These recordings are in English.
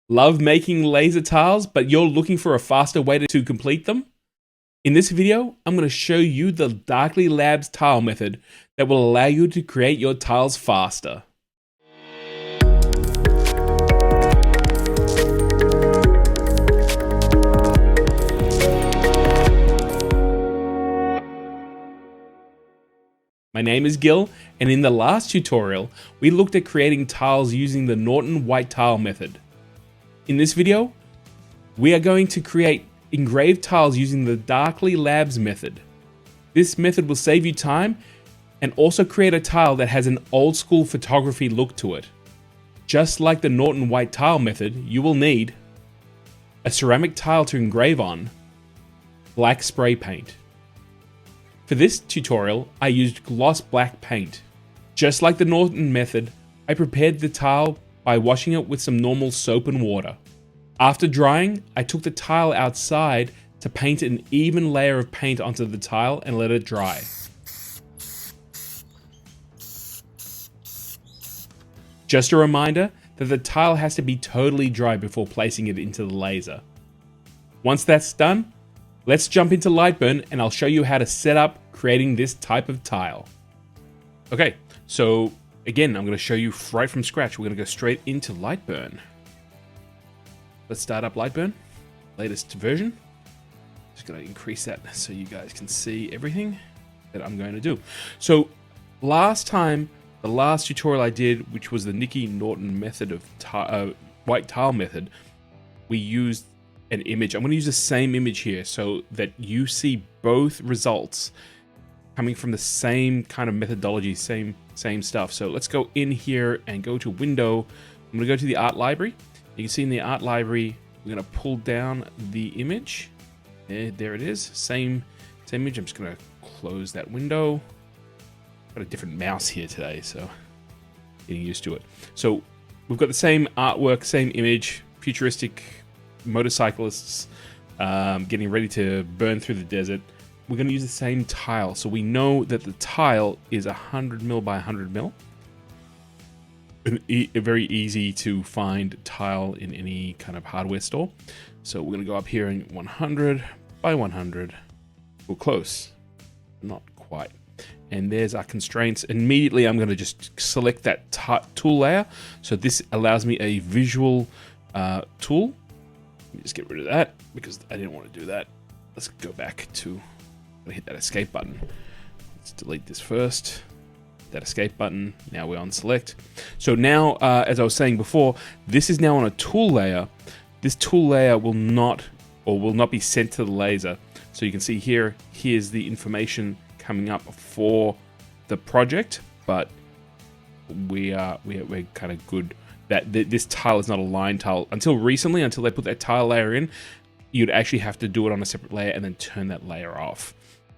Love making laser tiles, but you're looking for a faster way to complete them? In this video, I'm going to show you the Darkly Labs tile method that will allow you to create your tiles faster. My name is Gil, and in the last tutorial, we looked at creating tiles using the Norton white tile method. In this video, we are going to create engraved tiles using the Darkly Labs method. This method will save you time and also create a tile that has an old school photography look to it. Just like the Norton white tile method, you will need a ceramic tile to engrave on, black spray paint. For this tutorial, I used gloss black paint. Just like the Norton method, I prepared the tile by washing it with some normal soap and water. After drying, I took the tile outside to paint an even layer of paint onto the tile and let it dry. Just a reminder that the tile has to be totally dry before placing it into the laser. Once that's done, let's jump into Lightburn and I'll show you how to set up creating this type of tile. Okay, so again, I'm going to show you right from scratch. We're going to go straight into Lightburn. Let's start up Lightburn, latest version. Just going to increase that so you guys can see everything that I'm going to do. So last time, the last tutorial I did, which was the Nicky Norton method of white tile method, we used an image. I'm going to use the same image here so that you see both results coming from the same kind of methodology, same stuff. So let's go in here and go to Window. I'm going to go to the Art Library. You can see in the Art Library, we're going to pull down the image. There it is. Same image. I'm just going to close that window. Got a different mouse here today, so getting used to it. So we've got the same artwork, same image, futuristic motorcyclists getting ready to burn through the desert. We're going to use the same tile, so we know that the tile is 100 mil by 100 mil. A very easy to find tile in any kind of hardware store. So we're going to go up here in 100 by 100. We're close, not quite. And there's our constraints. Immediately, I'm going to just select that tool layer. So this allows me a visual tool. Let me just get rid of that because I didn't want to do that. Let's go back to, hit that escape button. Let's delete this first. That escape button. Now we're on select. So now, as I was saying before, this is now on a tool layer. This tool layer will not be sent to the laser. So you can see here, here's the information coming up for the project, but we're kind of good that this tile is not a line tile. Until recently, until they put that tile layer in, you'd actually have to do it on a separate layer and then turn that layer off,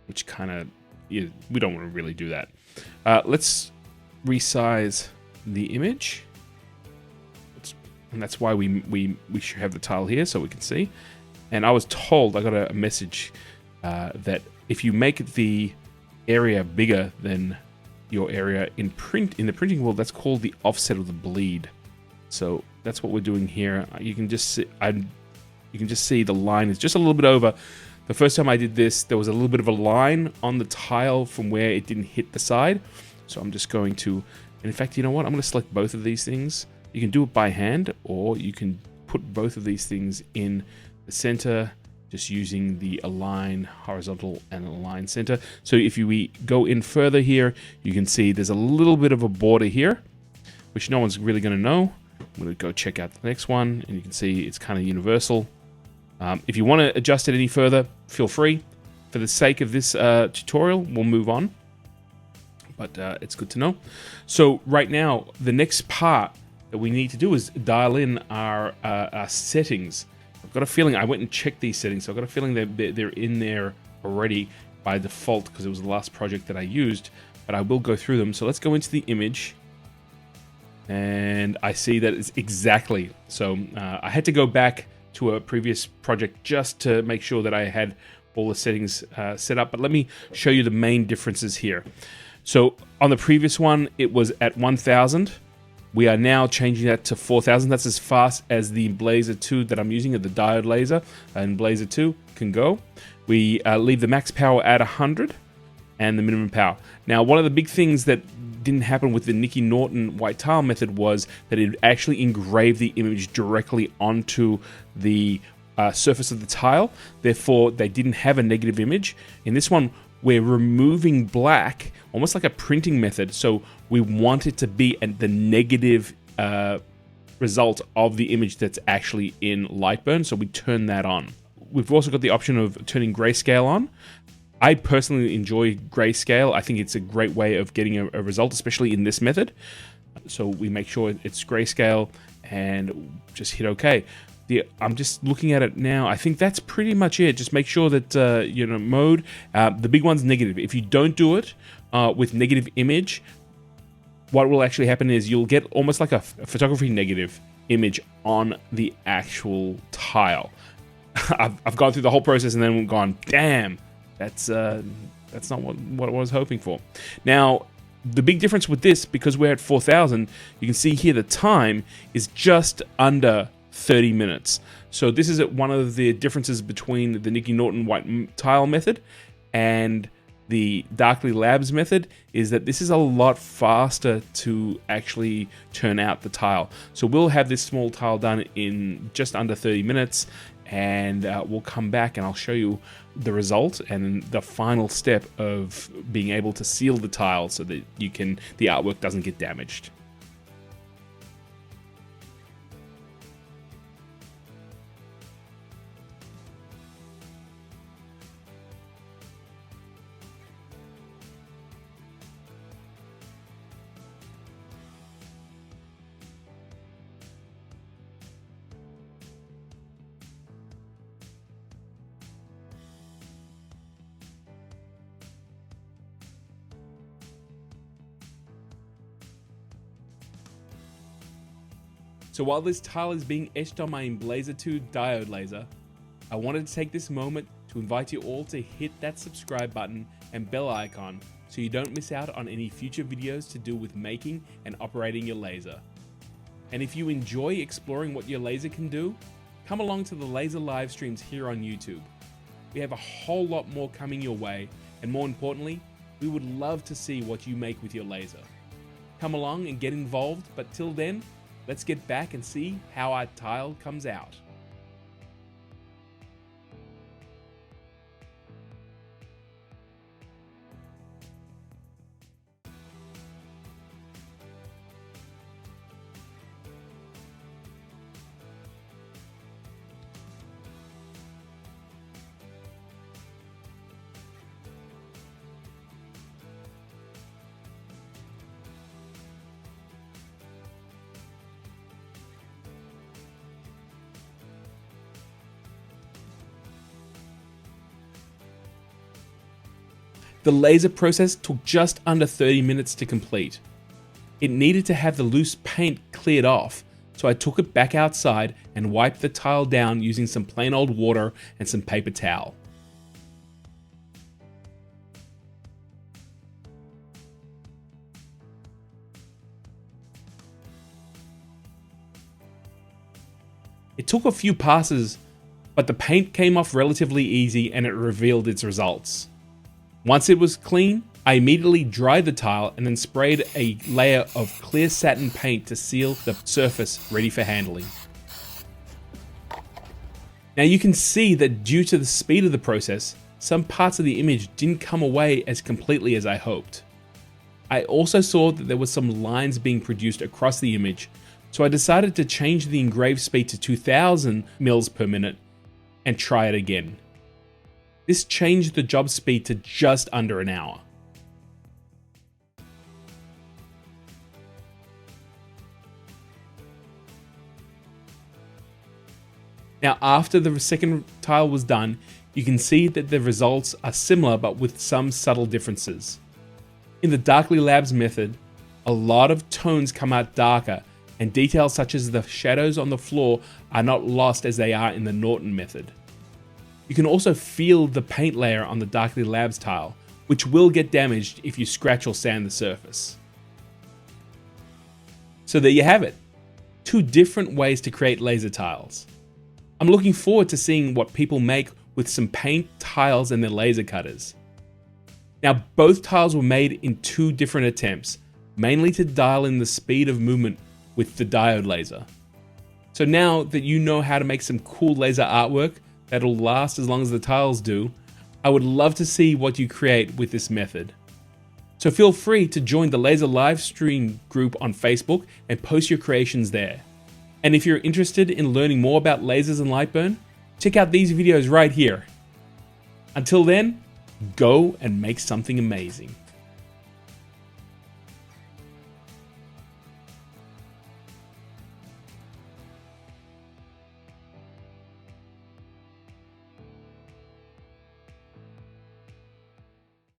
which kind of, we don't want to really do that. Let's resize the image. And that's why we should have the tile here so we can see. And I was told, I got a message that if you make the area bigger than your area in the printing world, that's called the offset of the bleed. So that's what we're doing here. You can just see the line is just a little bit over. The first time I did this, there was a little bit of a line on the tile from where it didn't hit the side. So I'm just going to, and in fact, you know what? I'm going to select both of these things. You can do it by hand, or you can put both of these things in the center, just using the align horizontal and align center. So if we go in further here, you can see there's a little bit of a border here, which no one's really going to know. I'm going to go check out the next one, and you can see it's kind of universal. If you want to adjust it any further, feel free. For the sake of this tutorial, we'll move on. But it's good to know. So right now, the next part that we need to do is dial in our settings. I've got a feeling, I went and checked these settings, so I've got a feeling that they're in there already by default because it was the last project that I used, but I will go through them. So let's go into the image. And I see that it's exactly. So I had to go back to a previous project just to make sure that I had all the settings set up. But let me show you the main differences here. So on the previous one, it was at 1000. We are now changing that to 4000. That's as fast as the Blazer 2 that I'm using, the diode laser and Blazer 2 can go. We leave the max power at 100 and the minimum power. Now, one of the big things that didn't happen with the Nicky Norton white tile method was that it actually engraved the image directly onto the surface of the tile. Therefore, they didn't have a negative image. In this one, we're removing black, almost like a printing method. So we want it to be the negative result of the image that's actually in Lightburn. So we turn that on. We've also got the option of turning grayscale on. I personally enjoy grayscale. I think it's a great way of getting a result, especially in this method. So we make sure it's grayscale and just hit OK. I'm just looking at it now. I think that's pretty much it. Just make sure that, mode, the big one's negative. If you don't do it with negative image, what will actually happen is you'll get almost like a photography negative image on the actual tile. I've gone through the whole process and then gone, damn, that's not what I was hoping for. Now, the big difference with this, because we're at 4000, you can see here the time is just under 30 minutes. So this is one of the differences between the Nicky Norton white tile method and the Darkly Labs method, is that this is a lot faster to actually turn out the tile. So we'll have this small tile done in just under 30 minutes, and we'll come back and I'll show you the result and the final step of being able to seal the tile so that the artwork doesn't get damaged. So while this tile is being etched on my Blazer 2 diode laser, I wanted to take this moment to invite you all to hit that subscribe button and bell icon so you don't miss out on any future videos to do with making and operating your laser. And if you enjoy exploring what your laser can do, come along to the laser live streams here on YouTube. We have a whole lot more coming your way, and more importantly, we would love to see what you make with your laser. Come along and get involved, but till then, let's get back and see how our tile comes out. The laser process took just under 30 minutes to complete. It needed to have the loose paint cleared off, so I took it back outside and wiped the tile down using some plain old water and some paper towel. It took a few passes, but the paint came off relatively easy and it revealed its results. Once it was clean, I immediately dried the tile and then sprayed a layer of clear satin paint to seal the surface ready for handling. Now you can see that due to the speed of the process, some parts of the image didn't come away as completely as I hoped. I also saw that there were some lines being produced across the image, so I decided to change the engrave speed to 2000 mils per minute and try it again. This changed the job speed to just under an hour. Now, after the second tile was done, you can see that the results are similar but with some subtle differences. In the Darkly Labs method, a lot of tones come out darker, and details such as the shadows on the floor are not lost as they are in the Norton method. You can also feel the paint layer on the Darkly Labs tile, which will get damaged if you scratch or sand the surface. So there you have it. 2 different ways to create laser tiles. I'm looking forward to seeing what people make with some paint, tiles, and their laser cutters. Now, both tiles were made in 2 different attempts, mainly to dial in the speed of movement with the diode laser. So now that you know how to make some cool laser artwork that'll last as long as the tiles do, I would love to see what you create with this method. So feel free to join the Laser Livestream group on Facebook and post your creations there. And if you're interested in learning more about lasers and Lightburn, check out these videos right here. Until then, go and make something amazing.